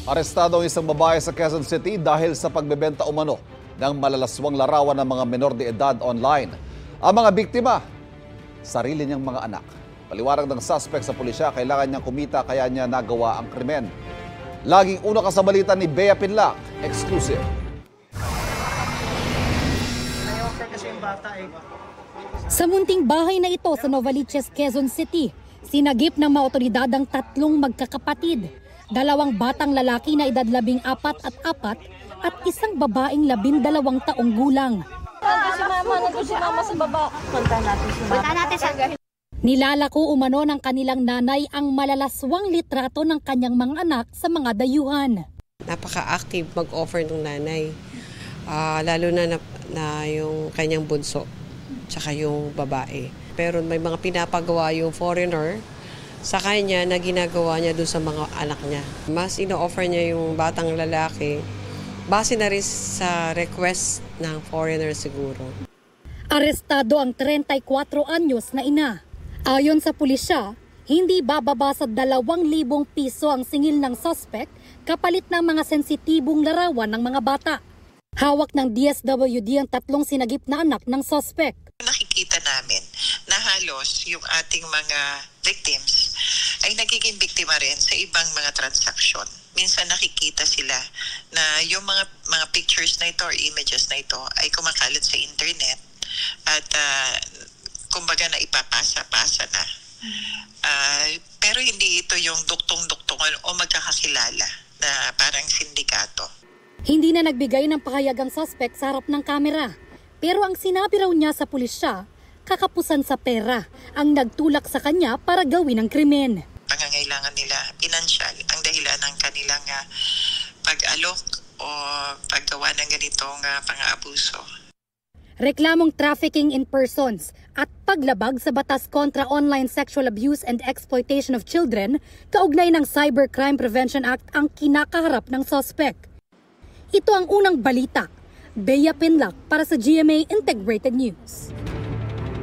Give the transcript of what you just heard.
Arestado ang isang babae sa Quezon City dahil sa pagbebenta umano ng malalaswang larawan ng mga menor de edad online. Ang mga biktima, sarili niyang mga anak. Paliwanag ng suspect sa pulisya, kailangan niyang kumita kaya niya nagawa ang krimen. Laging una ka sa balita ni Bea Pinlac, exclusive. Sa munting bahay na ito sa Novaliches, Quezon City, sinagip ng mga otoridad ang tatlong magkakapatid. Dalawang batang lalaki na edad 14 at 4 at isang babaeng 12 taong gulang. Nandun si mama sa baba. Punta natin sa Nilalako umano ng kanilang nanay ang malalaswang litrato ng kanyang mga anak sa mga dayuhan. Napaka-active mag-offer ng nanay, lalo na yung kanyang bunso, tsaka yung babae. Pero may mga pinapagawa yung foreigner sa kanya na ginagawa niya doon sa mga anak niya. Mas ino-offer niya yung batang lalaki, base na rin sa request ng foreigner siguro. Arestado ang 34 anyos na ina. Ayon sa pulisya, hindi bababa sa 2,000 piso ang singil ng suspect kapalit ng mga sensitibong larawan ng mga bata. Hawak ng DSWD ang tatlong sinagip na anak ng suspect. Nakikita namin na halos yung ating mga victims ay nagiging biktima rin sa ibang mga transaksyon. Minsan nakikita sila na yung mga pictures na ito or images na ito ay kumakalat sa internet at kumbaga na ipapasa-pasa na. Pero hindi ito yung duktong-duktongan o magkakakilala na parang sindikato. Hindi na nagbigay ng pahayag ang suspect sa harap ng kamera. Pero ang sinabi raw niya sa pulisya, kakapusan sa pera ang nagtulak sa kanya para gawin ang krimen. Pangangailangan nila, pinansyal, ang dahilan ng kanilang pag-alok o paggawa ng ganitong pang-aabuso. Reklamong trafficking in persons at paglabag sa batas kontra online sexual abuse and exploitation of children, kaugnay ng Cybercrime Prevention Act ang kinakaharap ng suspect. Ito ang unang balita. Bea Pinlac para sa GMA Integrated News.